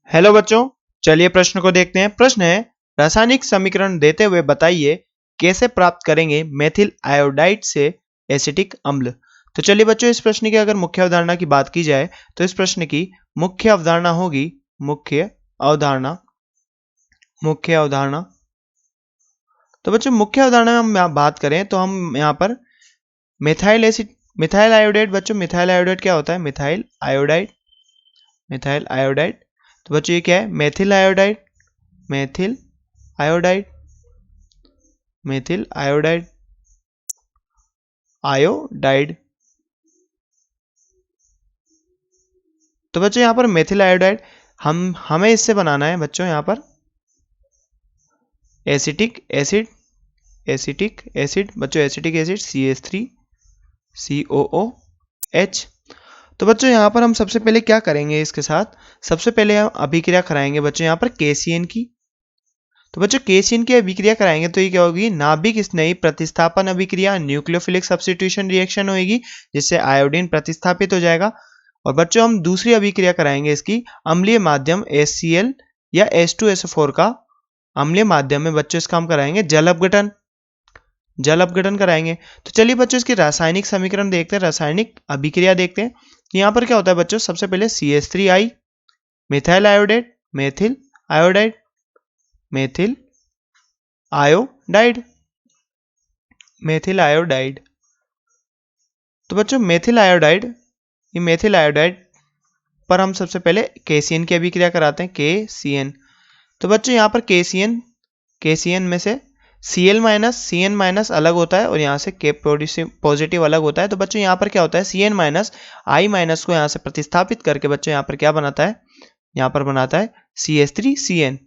Hello बच्चों, चलिए प्रश्न को देखते हैं। प्रश्न है, रासायनिक समीकरण देते हुए बताइए कैसे प्राप्त करेंगे मेथिल आयोडाइड से एसिटिक अम्ल। तो चलिए बच्चों, इस प्रश्न की अगर मुख्य अवधारणा की बात की जाए तो इस प्रश्न की मुख्य अवधारणा होगी मुख्य अवधारणा। तो बच्चों, मुख्य अवधारणा में हम बात करें तो हम यहाँ पर मिथाइल आयोडाइड। बच्चों, मिथाइल आयोडाइड क्या होता है? Methyl iodide. तो बच्चों ये क्या है? Methyl iodide iodide. तो बच्चों यहाँ पर मेथिल आयोडाइड हमें इससे बनाना है बच्चों यहाँ पर एसिटिक एसिड बच्चों, एसिटिक एसिड CH3COOH। तो बच्चों यहाँ पर हम सबसे पहले क्या करेंगे इसके साथ? सबसे पहले हम अभिक्रिया कराएंगे बच्चों यहाँ पर KCN की। तो बच्चों KCN की अभिक्रिया कराएंगे तो ये क्या होगी? नाभिक स्नेही प्रतिस्थापन अभिक्रिया, न्यूक्लियोफिलिक सब्स्टिट्यूशन रिएक्शन होगी, जिससे आयोडीन प्रतिस्थापित हो जाएगा। और बच्चों हम दूसरी अभिक्रिया कराएंगे इसकी अम्लीय माध्यम HCl या H2SO4 का अम्लीय माध्यम में बच्चों इसका हम कराएंगे जल अपघटन कराएंगे। तो चलिए बच्चों इसकी रासायनिक समीकरण देखते हैं, रासायनिक अभिक्रिया देखते हैं। यहाँ पर क्या होता है बच्चों? सबसे पहले CH3I मिथाइल आयोडाइड। तो बच्चों मेथिल आयोडाइड पर हम सबसे पहले KCN की अभिक्रिया कराते हैं, KCN। तो बच्चों यहाँ पर KCN में से CN- अलग होता है और यहाँ से K पॉजिटिव अलग होता है। तो बच्चों यहाँ पर क्या होता है? CN- को यहाँ से प्रतिस्थापित करके बच्चों यहाँ पर क्या बनाता है? यहाँ पर बनाता है CH3CN।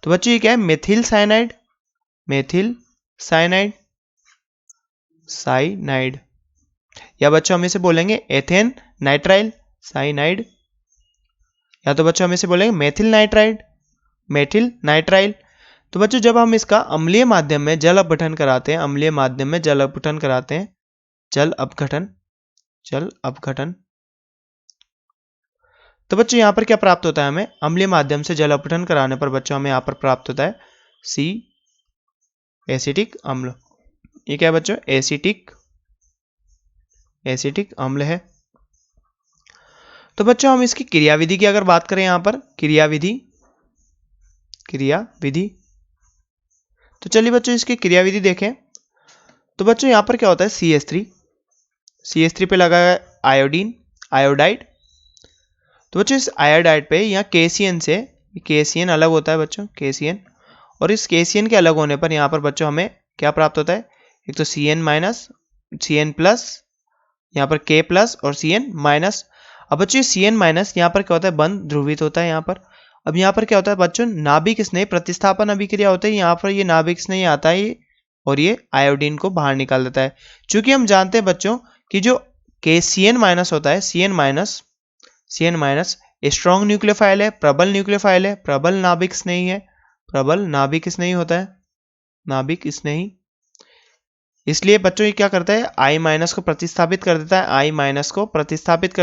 तो बच्चों ये क्या है? मेथिल साइनाइड, या बच्चों हम इसे बोलेंगे एथेन नाइट्राइल साइनाइड, या तो बच्चों हम इसे बोलेंगे मेथिल नाइट्राइल। तो बच्चों जब हम इसका अम्लीय माध्यम में जल अपघटन कराते हैं, जल अपघटन। तो बच्चों यहाँ पर क्या प्राप्त होता है हमें? अम्लीय माध्यम से जल अपघटन कराने पर बच्चों हमें यहाँ पर प्राप्त होता है C एसिटिक अम्ल। ये क्या है बच्चों? एसिटिक अम्ल है। तो बच्चों हम इसकी क्रियाविधि की अगर बात करें, यहाँ पर क्रियाविधि। तो चलिए बच्चों इसकी क्रियाविधि देखें। तो बच्चों यहाँ पर क्या होता है? CH3 पे लगा है आयोडाइड। तो बच्चों इस आयोडाइड पे यहाँ KCN अलग होता है बच्चों, KCN। और इस KCN के अलग होने पर यहाँ पर बच्चों हमें क्या प्राप्त होता है? एक तो CN प्लस, यहाँ पर K प्लस और CN-। अब बच्चों CN- यहाँ पर क्या होता है? बंध ध्रुवित होता है यहाँ पर। अब यहाँ पर क्या होता है बच्चों? नाभिक स्नेह प्रतिस्थापन अभिक्रिया होता है। यहाँ पर ये नाभिक स्नेह आता है और ये आयोडीन को बाहर निकाल देता है। चूंकि हम जानते हैं बच्चों कि जो CN- होता है, CN- स्ट्रॉन्ग न्यूक्लियोफाइल है, प्रबल नाभिक स्नेही है, नाभिक स्नेही। इसलिए बच्चों ये क्या करता है? I- को प्रतिस्थापित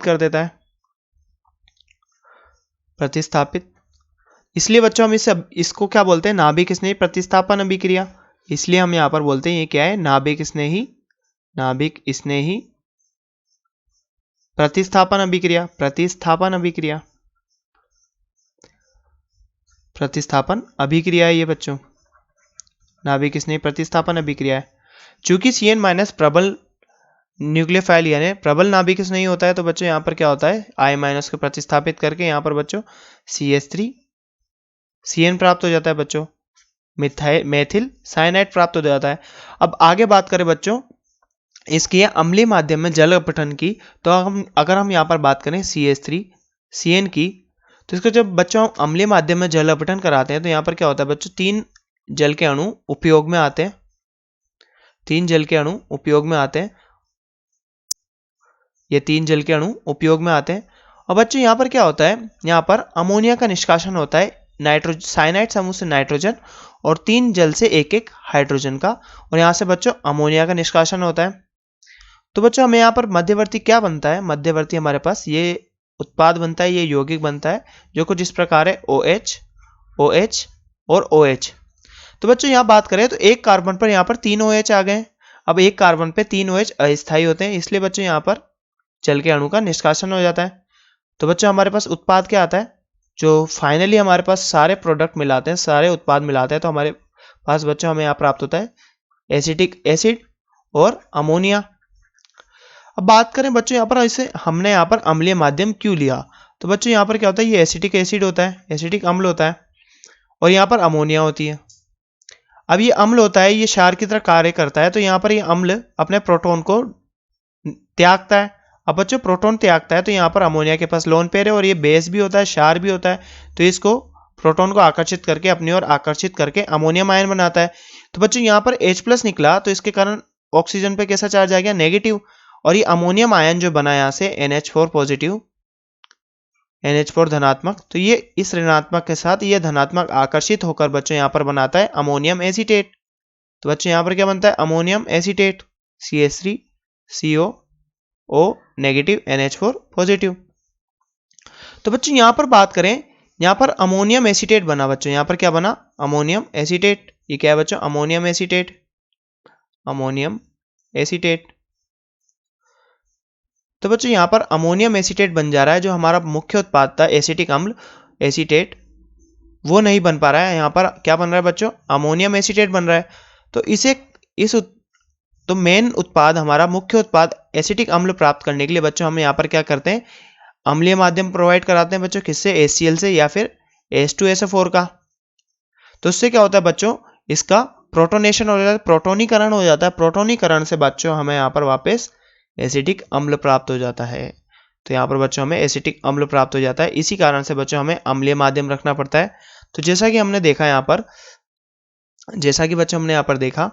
कर देता है, प्रतिस्थापित। इसलिए बच्चों हम इसको क्या बोलते हैं? नाभिक स्नेही प्रतिस्थापन अभिक्रिया। इसलिए हम यहां पर बोलते हैं ये क्या है? नाभिक स्नेही प्रतिस्थापन अभिक्रिया है ये बच्चों, नाभिक स्नेही प्रतिस्थापन अभिक्रिया है। चूंकि CN- प्रबल न्यूक्लियोफाइल यानी प्रबल नाभिक स्नेही होता है, तो बच्चों यहाँ पर क्या होता है? I- को प्रतिस्थापित करके यहाँ पर बच्चों CH3CN प्राप्त हो जाता है बच्चों, मेथिल साइनाइड प्राप्त हो जाता है। अब आगे बात करें बच्चों इसकी अम्लीय माध्यम में जल अपघटन की, तो अगर हम यहाँ पर बात करें CH3CN की, तो इसको जब बच्चों अम्लीय माध्यम में जल अपघटन कराते हैं तो यहाँ पर क्या होता है बच्चों? 3 जल के अणु उपयोग में आते हैं, ये 3 जल के अणु उपयोग में आते हैं। और बच्चों यहाँ पर क्या होता है? यहाँ पर अमोनिया का निष्कासन होता है, साइनाइड समूह से नाइट्रोजन और 3 जल से एक हाइड्रोजन का, और यहाँ से बच्चों अमोनिया का निष्कासन होता है। तो बच्चों हमें यहाँ पर मध्यवर्ती क्या बनता है, मध्यवर्ती हमारे पास ये उत्पाद बनता है, ये यौगिक बनता है जो कुछ इस प्रकार है OH, OH और OH। तो बच्चों यहाँ बात करें तो एक कार्बन पर यहाँ पर 3 OH आ गए। अब एक कार्बन पे 3 OH अस्थायी होते हैं, इसलिए बच्चों यहाँ पर जल के अणु का निष्कासन हो जाता है। तो बच्चों हमारे पास उत्पाद क्या आता है, जो फाइनली हमारे पास सारे प्रोडक्ट मिलाते हैं, सारे उत्पाद मिलाते हैं, तो हमारे पास बच्चों हमें यहाँ प्राप्त होता है एसिटिक एसिड और अमोनिया। अब बात करें बच्चों यहाँ पर इसे हमने यहाँ पर अम्लीय माध्यम क्यों लिया, तो बच्चों यहाँ पर क्या होता है, ये एसिटिक एसिड होता है, एसिटिक अम्ल होता है और यहाँ पर अमोनिया होती है। अब ये अम्ल होता है, ये क्षार की तरह कार्य करता है, तो यहाँ पर ये अम्ल अपने प्रोटॉन को त्यागता है। अब बच्चों प्रोटॉन त्यागता है तो यहाँ पर अमोनिया के पास लोन पेयर है और ये बेस भी होता है, क्षार भी होता है, तो इसको प्रोटॉन को आकर्षित करके अपनी ओर आकर्षित करके अमोनियम आयन बनाता है। तो बच्चों यहाँ पर H+ निकला तो इसके कारण ऑक्सीजन पे कैसा चार्ज आ गया, नेगेटिव, और ये अमोनियम आयन जो बना यहाँ से NH4 पॉजिटिव, NH4 धनात्मक, तो ये इस ऋणात्मक के साथ ये धनात्मक आकर्षित होकर बच्चों यहाँ पर बनाता है अमोनियम एसीटेट। तो बच्चों यहाँ पर क्या बनता है, ammonium acetate, CH3CO negative NH4 positive. तो बच्चों यहाँ पर बात करें, यहाँ पर अमोनियम एसीटेट बना बच्चों, यहाँ पर क्या बना, अमोनियम एसीटेट। ये क्या है बच्चों, अमोनियम एसीटेट, अमोनियम एसीटेट। तो बच्चों यहाँ पर अमोनियम एसीटेट बन जा रहा है, जो हमारा मुख्य उत्पाद था एसिटिक अम्ल एसीटेट वो नहीं बन पा रहा है, यहाँ पर क्या बन रहा है बच्चों, अमोनियम एसीटेट बन रहा है। तो तो मेन उत्पाद हमारा मुख्य उत्पाद एसिटिक अम्ल प्राप्त करने के लिए बच्चों हम यहाँ पर क्या करते हैं, अम्लीय माध्यम प्रोवाइड कराते हैं बच्चों, किससे, HCl से या फिर H2SO4 का। तो इससे क्या होता है बच्चों, इसका प्रोटोनेशन हो जाता है, प्रोटोनीकरण हो जाता है, प्रोटोनीकरण से बच्चों हमें यहाँ पर वापस एसिटिक अम्ल प्राप्त हो जाता है। तो यहाँ पर बच्चों हमें एसिटिक अम्ल प्राप्त हो जाता है, इसी कारण से बच्चों हमें अम्लीय माध्यम रखना पड़ता है। तो जैसा कि हमने देखा यहाँ पर, जैसा कि बच्चों हमने यहाँ पर देखा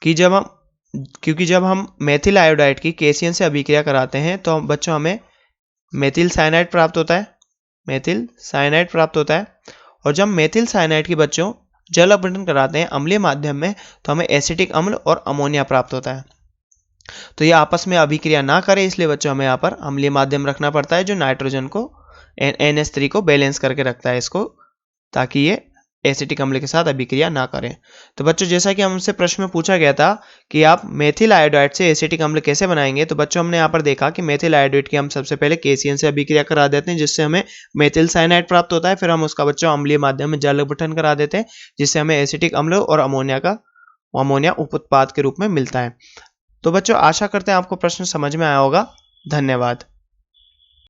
कि जब हम मेथिल आयोडाइड की KCN से अभिक्रिया कराते हैं तो बच्चों हमें मेथिल साइनाइड प्राप्त होता है, मेथिल साइनाइड प्राप्त होता है। और जब मेथिल साइनाइड की बच्चों जल अपघटन कराते हैं अम्लीय माध्यम में तो हमें एसिटिक अम्ल और अमोनिया प्राप्त होता है। तो ये आपस में अभिक्रिया ना करें, इसलिए बच्चों हमें यहाँ पर अम्लीय माध्यम रखना पड़ता है, जो नाइट्रोजन को NH3 को बैलेंस करके रखता है इसको, ताकि ये एसिटिक अम्ल के साथ अभिक्रिया ना करें। तो बच्चों जैसा कि हमसे प्रश्न में पूछा गया था कि आप मेथिल आयोडाइड से एसिटिक अम्ल कैसे बनाएंगे, तो बच्चों हमने यहाँ पर देखा कि मेथिल आयोडाइड की हम सबसे पहले KCN से अभिक्रिया करा देते हैं, जिससे हमें मेथिल साइनाइड प्राप्त होता है। फिर हम उसका बच्चों अम्लीय माध्यम में जल अपघटन करा देते हैं, जिससे हमें एसिटिक अम्ल और अमोनिया उप उत्पाद के रूप में मिलता है। तो बच्चों आशा करते हैं आपको प्रश्न समझ में आया होगा। धन्यवाद।